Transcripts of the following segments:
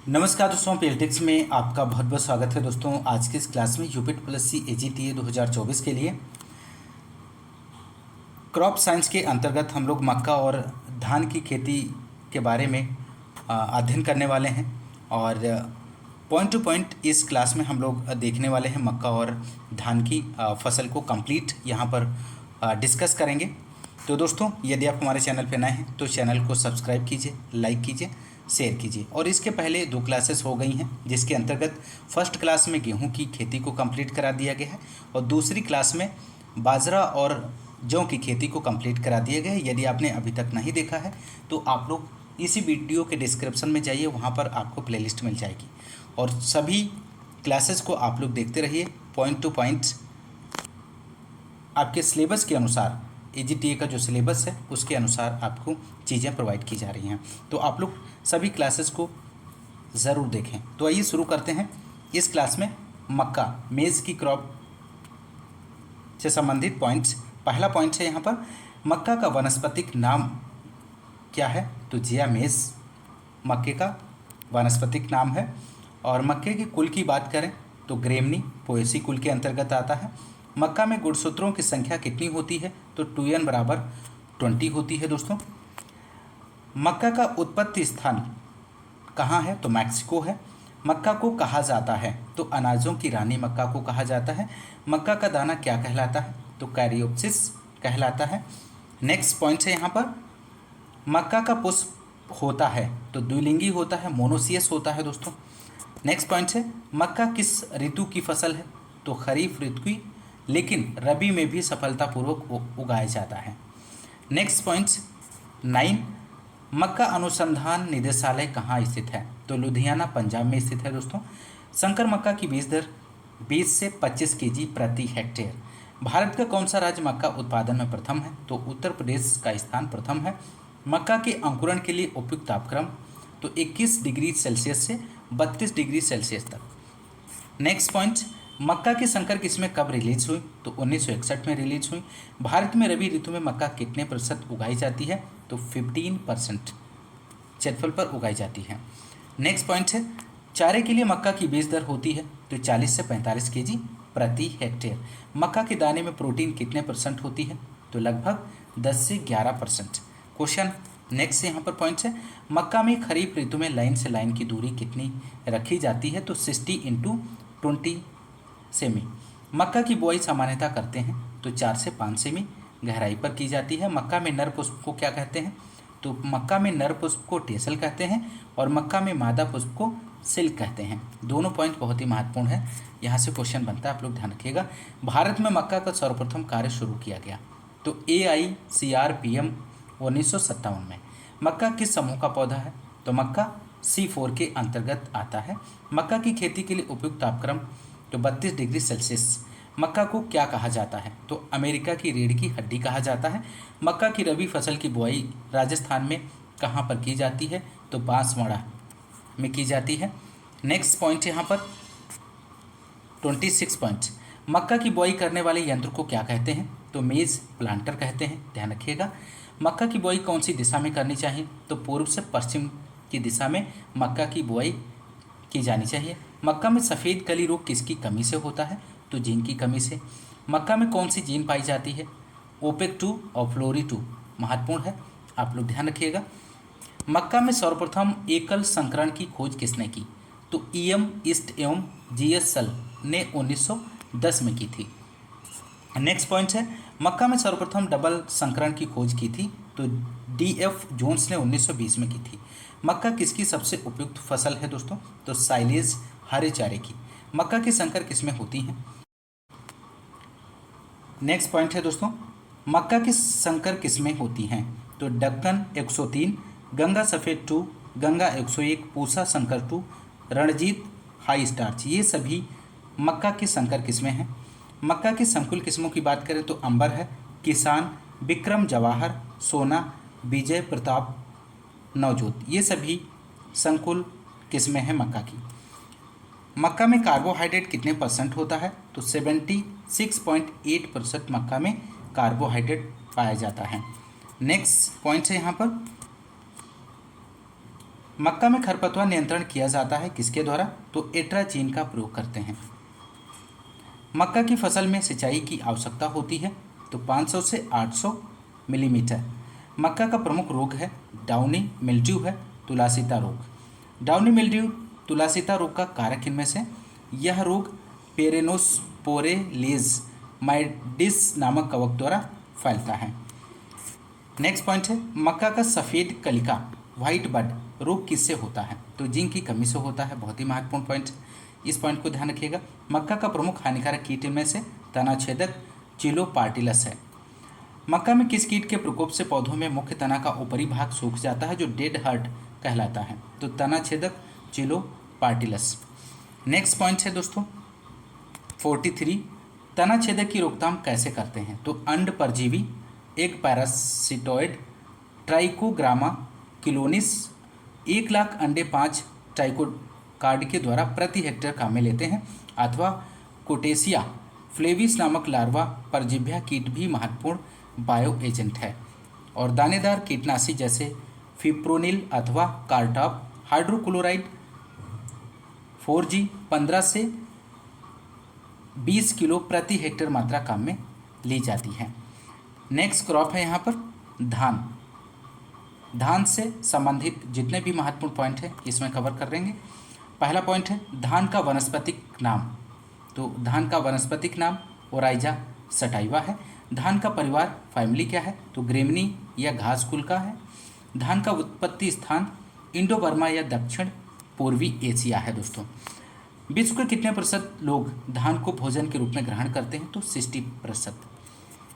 नमस्कार दोस्तों, पॉलिटिक्स में आपका बहुत बहुत स्वागत है। दोस्तों आज की इस क्लास में यूपिट प्लस सी AGTA 2024 के लिए क्रॉप साइंस के अंतर्गत हम लोग मक्का और धान की खेती के बारे में अध्ययन करने वाले हैं। और पॉइंट टू पॉइंट इस क्लास में हम लोग देखने वाले हैं मक्का और धान की फसल को कंप्लीट यहाँ पर डिस्कस करेंगे। तो दोस्तों यदि आप हमारे चैनल पर नए हैं तो चैनल को सब्सक्राइब कीजिए, लाइक कीजिए, शेयर कीजिए। और इसके पहले 2 क्लासेस हो गई हैं, जिसके अंतर्गत फर्स्ट क्लास में गेहूं की खेती को कंप्लीट करा दिया गया है और दूसरी क्लास में बाजरा और जौ की खेती को कंप्लीट करा दिया गया है। यदि आपने अभी तक नहीं देखा है तो आप लोग इसी वीडियो के डिस्क्रिप्शन में जाइए, वहाँ पर आपको प्लेलिस्ट मिल जाएगी और सभी क्लासेस को आप लोग देखते रहिए। पॉइंट टू पॉइंट आपके सिलेबस के अनुसार AGTA का जो सिलेबस है उसके अनुसार आपको चीज़ें प्रोवाइड की जा रही हैं, तो आप लोग सभी क्लासेस को ज़रूर देखें। तो आइए शुरू करते हैं। इस क्लास में मक्का मेज़ की क्रॉप से संबंधित पॉइंट्स। पहला पॉइंट है यहाँ पर मक्का का वानस्पतिक नाम क्या है, तो जिया मेज़ मक्के का वानस्पतिक नाम है। और मक्के के कुल की बात करें तो ग्रेमनी पोएसी कुल के अंतर्गत आता है। मक्का में गुणसूत्रों की संख्या कितनी होती है, तो 2n बराबर 20 होती है। दोस्तों मक्का का उत्पत्ति स्थान कहाँ है, तो मैक्सिको है। मक्का को कहा जाता है, तो अनाजों की रानी मक्का को कहा जाता है। मक्का का दाना क्या कहलाता है, तो कैरियोप्सिस कहलाता है। नेक्स्ट पॉइंट है यहाँ पर मक्का का पुष्प होता है तो द्विलिंगी होता है, मोनोसियस होता है। दोस्तों नेक्स्ट पॉइंट है मक्का किस ऋतु की फसल है, तो खरीफ ऋतु की, लेकिन रबी में भी सफलतापूर्वक उगाया जाता है। नेक्स्ट पॉइंट 9 मक्का अनुसंधान निदेशालय कहाँ स्थित है, तो लुधियाना पंजाब में स्थित है। दोस्तों संकर मक्का की बीज दर 20 से 25 kg प्रति हेक्टेयर। भारत का कौन सा राज्य मक्का उत्पादन में प्रथम है, तो उत्तर प्रदेश का स्थान प्रथम है। मक्का के अंकुरण के लिए उपयुक्त तापक्रम तो 21 डिग्री सेल्सियस से 32 डिग्री सेल्सियस तक। नेक्स्ट पॉइंट मक्का की संकर किस्में कब रिलीज हुई, तो 1961 में रिलीज हुई। भारत में रबी ऋतु में मक्का कितने प्रतिशत उगाई जाती है, तो 15% क्षेत्रफल पर उगाई जाती है। नेक्स्ट पॉइंट है चारे के लिए मक्का की बीज दर होती है, तो 40 से 45 kg प्रति हेक्टेयर। मक्का के दाने में प्रोटीन कितने % होती है, तो लगभग 10 से 11%। क्वेश्चन नेक्स्ट यहाँ पर पॉइंट्स है मक्का में खरीफ ऋतु में लाइन से लाइन की दूरी कितनी रखी जाती है, तो 60 × 20 सेमी। मक्का की बुआई सामान्यतः करते हैं तो 4 से 5 सेमी गहराई पर की जाती है। मक्का में नर पुष्प को क्या कहते हैं, तो मक्का में नर पुष्प को टेसल कहते हैं और मक्का में मादा पुष्प को सिल्क कहते हैं। दोनों पॉइंट बहुत ही महत्वपूर्ण है, यहाँ से क्वेश्चन बनता है, आप लोग ध्यान रखिएगा। भारत में मक्का का सर्वप्रथम कार्य शुरू किया गया, तो AICRPM 1957 में। मक्का किस समूह का पौधा है, तो मक्का C4 के अंतर्गत आता है। मक्का की खेती के लिए उपयुक्त तापक्रम तो 32 डिग्री सेल्सियस। मक्का को क्या कहा जाता है, तो अमेरिका की रीढ़ की हड्डी कहा जाता है। मक्का की रबी फसल की बुआई राजस्थान में कहाँ पर की जाती है, तो बांसवाड़ा में की जाती है। नेक्स्ट पॉइंट यहाँ पर 26 पॉइंट मक्का की बुआई करने वाले यंत्र को क्या कहते हैं, तो मेज प्लांटर कहते हैं, ध्यान रखिएगा। मक्का की बुआई कौन सी दिशा में करनी चाहिए, तो पूर्व से पश्चिम की दिशा में मक्का की बुआई की जानी चाहिए। मक्का में सफ़ेद कली रोग किसकी कमी से होता है, तो जीन की कमी से। मक्का में कौन सी जीन पाई जाती है, OPEC2 और फ्लोरी2 महत्वपूर्ण है, आप लोग ध्यान रखिएगा। मक्का में सर्वप्रथम एकल संकरण की खोज किसने की, तो EM ईस्ट एवं GS सल ने 1910 में की थी। नेक्स्ट पॉइंट है मक्का में सर्वप्रथम डबल संकरण की खोज की थी, तो DF जोन्स ने 1920 में की थी। मक्का किसकी सबसे उपयुक्त फसल है, दोस्तों, तो साइलेज हरे चारे की। मक्का की संकर किस्में होती हैं। नेक्स्ट पॉइंट है दोस्तों मक्का की संकर किस्में होती हैं, तो दक्कन 103, गंगा सफ़ेद 2, गंगा 101, पूसा संकर 2, रणजीत हाई स्टार्च, ये सभी मक्का की संकर किस्में हैं। मक्का की संकुल किस्मों की बात करें तो अंबर है, किसान, विक्रम जवाहर, सोना, विजय प्रताप, नवजोत, ये सभी संकुल किस्में हैं मक्का की। मक्का में कार्बोहाइड्रेट कितने % होता है, तो 76.8% मक्का में कार्बोहाइड्रेट पाया जाता है। नेक्स्ट पॉइंट है यहाँ पर मक्का में खरपतवार नियंत्रण किया जाता है किसके द्वारा? तो एट्राजीन का प्रयोग करते हैं। मक्का की फसल में सिंचाई की आवश्यकता होती है तो 500 से 800 मिलीमीटर। मक्का का प्रमुख रोग है डाउनी मिल्ड्यू है तुलासिता रोग। डाउनी मिल्ड्यू तुलासिता रोग का कारक इनमें से? यह रोग पेरेनोस्पोरेलिज माइडिस नामक कवक द्वारा फैलता है। नेक्स्ट पॉइंट है मक्का का सफ़ेद कलिका व्हाइट बड रोग किससे होता है? तो जिंक की कमी से होता है। बहुत ही महत्वपूर्ण पॉइंट, इस पॉइंट को ध्यान रखिएगा। मक्का का प्रमुख हानिकारक कीट में से तनाछेदक चिलोपार्टिलस है। मक्का में किस कीट के प्रकोप से पौधों में मुख्य तना का ऊपरी भाग सूख जाता है जो डेड हर्ट कहलाता है? तो तनाछेदक चिलोपार्टिलस। नेक्स्ट पॉइंट है दोस्तों 43, तनाछेदक की रोकथाम कैसे करते हैं? तो अंड परजीवी, एक पैरासिटोइड, ट्राइकोग्रामा किलोनिस, 1,00,000 अंडे 5 ट्राइकोकार्ड के द्वारा प्रति हेक्टेयर काम में लेते हैं, अथवा कोटेसिया फ्लेविस नामक लार्वा परजीव्या कीट भी महत्वपूर्ण बायो एजेंट है। और दानेदार कीटनाशी जैसे फिप्रोनिल अथवा कार्टाप हाइड्रोक्लोराइड 4G 15 से 20 किलो प्रति हेक्टेयर मात्रा काम में ली जाती है। नेक्स्ट क्रॉप है यहाँ पर धान। धान से संबंधित जितने भी महत्वपूर्ण पॉइंट हैं इसमें कवर कर लेंगे। पहला पॉइंट है धान का वनस्पतिक नाम। तो धान का वनस्पतिक नाम ओराइजा सटाइवा है। धान का परिवार फैमिली क्या है? तो ग्रेमनी या घास कुल का है। धान का उत्पत्ति स्थान इंडो बर्मा या दक्षिण पूर्वी एशिया है दोस्तों। विश्व के कितने प्रतिशत लोग धान को भोजन के रूप में ग्रहण करते हैं? तो 60%।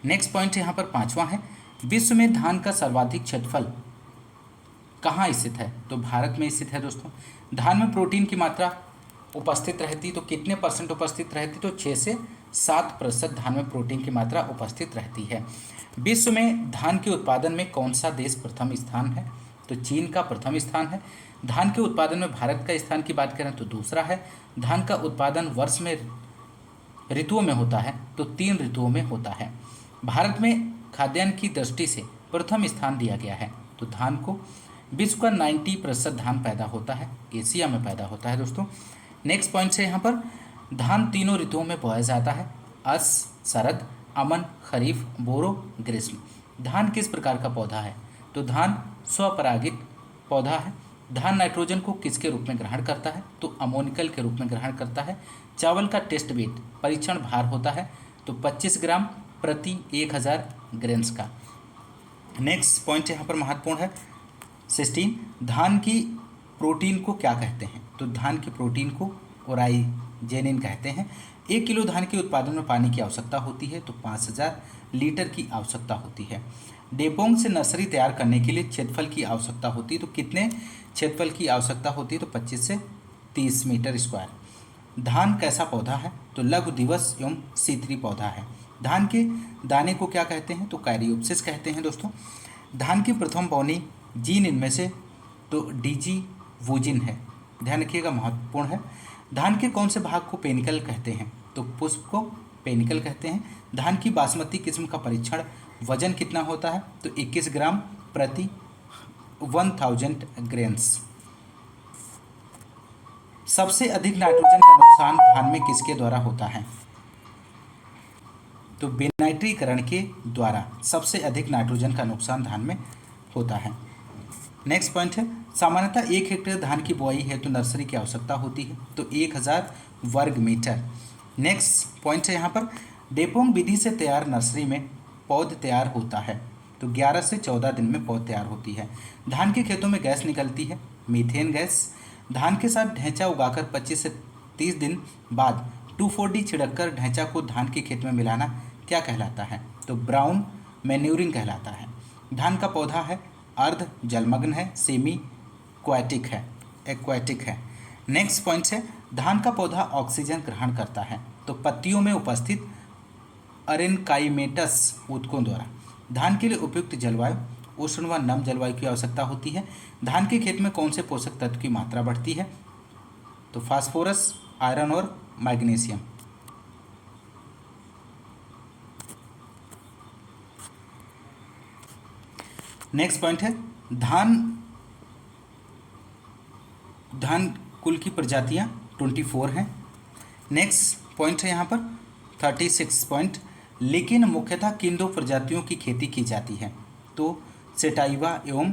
नेक्स्ट पॉइंट यहाँ पर 5वां है विश्व में धान का सर्वाधिक क्षेत्रफल कहाँ स्थित है? तो भारत में स्थित है दोस्तों। धान में प्रोटीन की मात्रा उपस्थित रहती तो कितने परसेंट उपस्थित रहती? तो 6 से 7% धान में प्रोटीन की मात्रा उपस्थित रहती है। विश्व में धान के उत्पादन में कौन सा देश प्रथम स्थान है? तो चीन का प्रथम स्थान है। धान के उत्पादन में भारत का स्थान की बात करें तो दूसरा है। धान का उत्पादन वर्ष में ऋतुओं में होता है तो 3 ऋतुओं में होता है। भारत में खाद्यान्न की दृष्टि से प्रथम स्थान दिया गया है। तो धान को विश्व का 90% धान पैदा होता है एशिया में पैदा होता है दोस्तों। नेक्स्ट पॉइंट है यहाँ पर धान तीनों ऋतुओं में बोया जाता है अस शरद अमन खरीफ बोरो ग्रीष्म। धान किस प्रकार का पौधा है? तो धान स्वपरागित पौधा है। धान नाइट्रोजन को किसके रूप में ग्रहण करता है? तो अमोनिकल के रूप में ग्रहण करता है। चावल का टेस्ट वेट परीक्षण भार होता है तो 25 ग्राम प्रति 1000 ग्रेन्स का। नेक्स्ट पॉइंट यहाँ पर महत्वपूर्ण है 16, धान की प्रोटीन को क्या कहते हैं? तो धान की प्रोटीन को ओराइजेनिन कहते हैं। 1 किलो धान के उत्पादन में पानी की आवश्यकता होती है तो 5000 लीटर की आवश्यकता होती है। डेपोंग से नर्सरी तैयार करने के लिए क्षेत्रफल की आवश्यकता होती है तो कितने क्षेत्रफल की आवश्यकता होती है? तो 25 से 30 मीटर स्क्वायर। धान कैसा पौधा है? तो लघु दिवस एवं शीतरी पौधा है। धान के दाने को क्या कहते हैं? तो कैरियोप्सिस कहते हैं दोस्तों। धान की प्रथम पौनी जीन इनमें से तो डीजी वोजिन है, ध्यान रखिएगा महत्वपूर्ण है। धान के कौन से भाग को पेनिकल कहते हैं? तो पुष्प को पेनिकल कहते हैं। धान की बासमती किस्म का परीक्षण वजन कितना होता है? तो 21 ग्राम प्रति 1000 ग्रेन्स। सबसे अधिक नाइट्रोजन का नुकसान धान में किसके द्वारा होता है? तो विनाइट्रीकरण के द्वारा सबसे अधिक नाइट्रोजन का नुकसान धान में होता है। नेक्स्ट पॉइंट है सामान्यतः 1 हेक्टेयर धान की बुआई है तो नर्सरी की आवश्यकता होती है तो 1000 वर्ग मीटर। नेक्स्ट पॉइंट है यहाँ पर डेपोंग विधि से तैयार नर्सरी में पौध तैयार होता है तो 11 से 14 दिन में पौध तैयार होती है। धान के खेतों में गैस निकलती है मीथेन गैस। धान के साथ ढैंचा उगाकर 25 से 30 दिन बाद 2,4-D छिड़ककर ढैंचा को धान के खेत में मिलाना क्या कहलाता है? तो ब्राउन मैन्यूरिंग कहलाता है। धान का पौधा है अर्ध जलमग्न है सेमी एक्वाटिक है। नेक्स्ट पॉइंट है धान का पौधा ऑक्सीजन ग्रहण करता है तो पत्तियों में उपस्थित अरेनकाइमेटस ऊतकों द्वारा। धान के लिए उपयुक्त जलवायु उष्ण व नम जलवायु की आवश्यकता होती है। धान के खेत में कौन से पोषक तत्व की मात्रा बढ़ती है? तो फास्फोरस आयरन और मैग्नीशियम। नेक्स्ट पॉइंट है धान धान कुल की प्रजातियाँ 24 हैं। नेक्स्ट पॉइंट है यहाँ पर 36 पॉइंट, लेकिन मुख्यतः किन दो प्रजातियों की खेती की जाती है? तो सेटाइवा एवं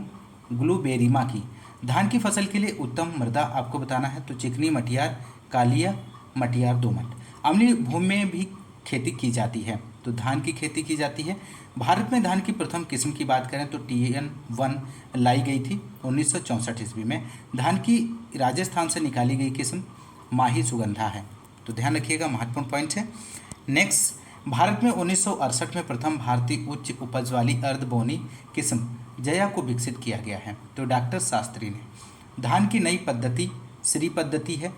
ग्लूबेरिमा की। धान की फसल के लिए उत्तम मृदा आपको बताना है, तो चिकनी मटियार, कालिया मटियार, दोमट। अम्लीय भूमि में भी खेती की जाती है, तो धान की खेती की जाती है। भारत में धान की प्रथम किस्म की बात करें तो TN1 लाई गई थी 1964 ईस्वी में। धान की राजस्थान से निकाली गई किस्म माही सुगंधा है, तो ध्यान रखिएगा, महत्वपूर्ण पॉइंट है। नेक्स्ट, भारत में 1968 में प्रथम भारतीय उच्च उपज वाली अर्धबोनी किस्म जया को विकसित किया गया है, तो डॉक्टर शास्त्री ने। धान की नई पद्धति श्री पद्धति है।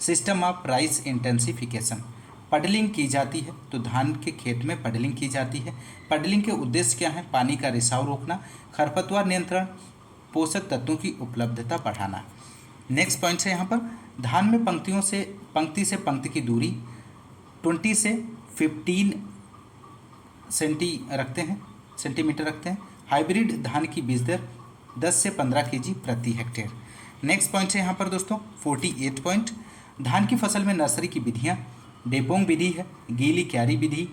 System of rice intensification, puddling की जाती है, तो धान के खेत में पडलिंग की जाती है। पडलिंग के उद्देश्य क्या है? पानी का रिसाव रोकना, खरपतवार नियंत्रण, पोषक तत्वों की उपलब्धता बढ़ाना। नेक्स्ट पॉइंट है यहाँ पर, धान में पंक्ति से पंक्ति की दूरी 20 से 15 सेंटीमीटर रखते हैं। हाइब्रिड धान की बीज दर 10 से 15 kg प्रति हेक्टेयर। नेक्स्ट पॉइंट है यहाँ पर दोस्तों 48 पॉइंट, धान की फसल में नर्सरी की विधियाँ, डेपोंग विधि है, गीली क्यारी विधि।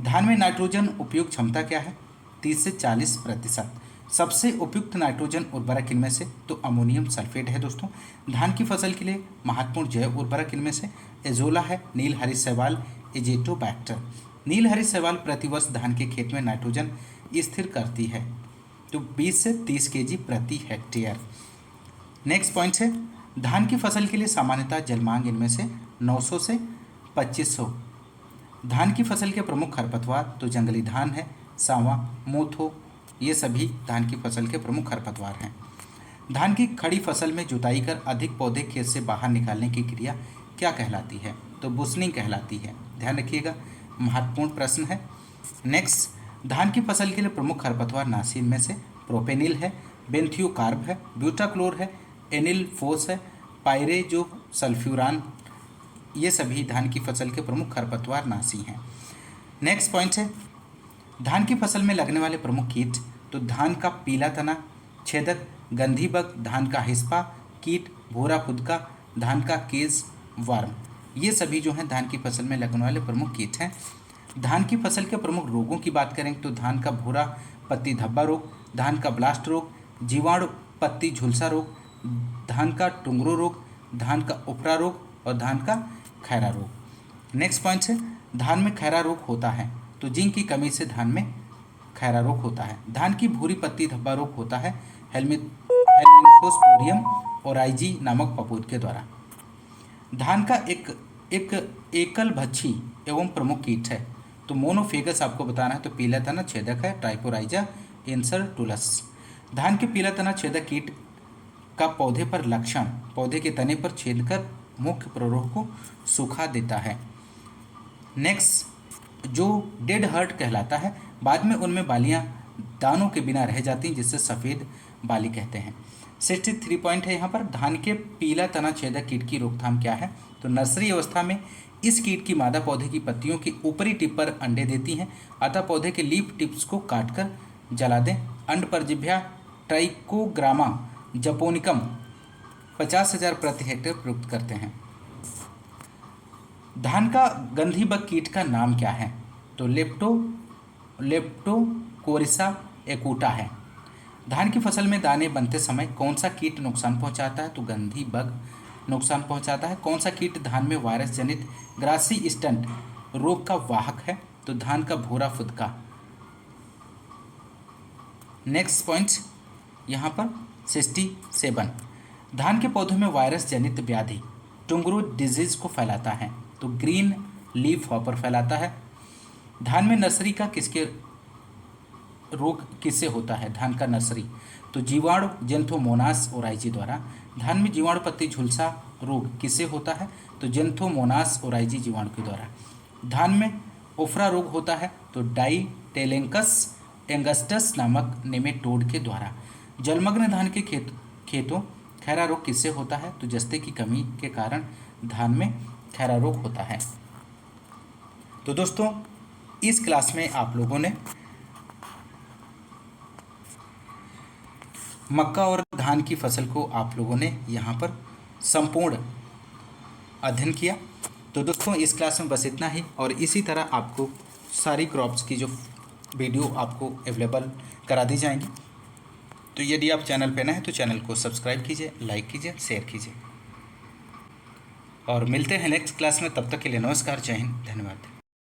धान में नाइट्रोजन उपयोग क्षमता क्या है? 30 से 40%। सबसे उपयुक्त नाइट्रोजन उर्वरक इनमें से तो अमोनियम सल्फेट है दोस्तों। धान की फसल के लिए महत्वपूर्ण जैव उर्वरक इनमें से एजोला है, नील हरी शैवाल, एजेटोबैक्टर। नील हरी शैवाल प्रतिवर्ष धान के खेत में नाइट्रोजन स्थिर करती है, तो 20 से 30 kg प्रति हेक्टेयर। नेक्स्ट पॉइंट है, धान की फसल के लिए सामान्यतः जलमांग इनमें से 900 से 2500। धान की फसल के प्रमुख खरपतवार तो जंगली धान है, सांवा, मोथो, ये सभी धान की फसल के प्रमुख खरपतवार हैं। धान की खड़ी फसल में जुताई कर अधिक पौधे खेत से बाहर निकालने की क्रिया क्या कहलाती है? तो बुशनिंग कहलाती है, ध्यान रखिएगा, महत्वपूर्ण प्रश्न है। नेक्स्ट, धान की फसल के लिए प्रमुख खरपतवार नासी में से प्रोपेनिल है, बेंथियोकार्ब है, ब्यूटाक्लोर है, एनिलफोस है, पायरेजो सल्फ्यूरान, ये सभी धान की फसल के प्रमुख खरपतवार नासी हैं। नेक्स्ट पॉइंट है, धान की फसल में लगने वाले प्रमुख कीट तो धान का पीला तना छेदक, गंधी बग, धान का हिस्पा कीट, भूरा फुदका, धान का केज वर्म, ये सभी जो हैं धान की फसल में लगने वाले प्रमुख कीट हैं। धान की फसल के प्रमुख रोगों की बात करें तो धान का भूरा पत्ती धब्बा रोग, धान का ब्लास्ट रोग, जीवाणु पत्ती झुलसा रोग, धान का टुंगरो रोग, धान का उफरा रोग और धान का खैरा रोग। नेक्स्ट पॉइंट है, धान में खैरा रोग होता है तो जिंक की कमी से धान में खैरा रोग होता है। धान की भूरी पत्ती धब्बा रोग होता है हेलमिंथोस्पोरियम ओराइजी नामक पपूत के द्वारा। धान का एक एकल भच्छी एवं प्रमुख कीट है तो मोनोफेगस आपको बताना है, तो पीला तना छेदक है ट्राइपोराइजा इंसर्टुलस। धान के पीला तना छेदक कीट का पौधे पर लक्षण, पौधे के तने पर छेद कर मुख्य प्ररोह को सुखा देता है। नेक्स्ट, जो डेड हर्ट कहलाता है, बाद में उनमें बालियां दानों के बिना रह जाती हैं जिससे सफ़ेद बाली कहते हैं। 63 पॉइंट है यहाँ पर, धान के पीला तना छेदक कीट की रोकथाम क्या है? तो नर्सरी अवस्था में इस कीट की मादा पौधे की पत्तियों की ऊपरी टिप पर अंडे देती हैं, अतः पौधे के लीफ टिप्स को काटकर जला दें। अंड परजीव्या ट्राइकोग्रामा जपोनिकम 50,000 प्रति हेक्टेयर प्रयुक्त करते हैं। धान का गंधी बग कीट का नाम क्या है? तो लेप्टोकोरिसा एकुटा है। धान की फसल में दाने बनते समय कौन सा कीट नुकसान पहुंचाता है? तो गंधी बग नुकसान पहुंचाता है। कौन सा कीट धान में वायरस जनित ग्रासी स्टंट रोग का वाहक है? तो धान का भूरा फुदका। नेक्स्ट पॉइंट यहाँ पर 67, धान के पौधों में वायरस जनित व्याधि टुंगरो डिजीज को फैलाता है तो ग्रीन लीफ हॉपर फैलाता है। धान में नर्सरी का रोग किससे होता है? धान का नर्सरी तो जीवाणु जेंथोमोनास ओराइजी द्वारा। धान में जीवाणु पत्ती झुलसा रोग किससे होता है? तो जेंथोमोनास ओराइजी जीवाणु के द्वारा। धान में उफरा रोग होता है तो डाइटेलेंकस एंगस्टस नामक नेमेटोड के द्वारा। जलमग्न धान के खेतों खैरा रोग किससे होता है? तो जस्ते की कमी के कारण धान में खैरा रोग होता है। तो दोस्तों, इस क्लास में आप लोगों ने मक्का और धान की फसल को आप लोगों ने यहाँ पर संपूर्ण अध्ययन किया। तो दोस्तों इस क्लास में बस इतना ही, और इसी तरह आपको सारी क्रॉप्स की जो वीडियो आपको अवेलेबल करा दी जाएंगी। तो यदि आप चैनल पे नए हैं तो चैनल को सब्सक्राइब कीजिए, लाइक कीजिए, शेयर कीजिए, और मिलते हैं नेक्स्ट क्लास में। तब तक के लिए नमस्कार, जय हिंद, धन्यवाद।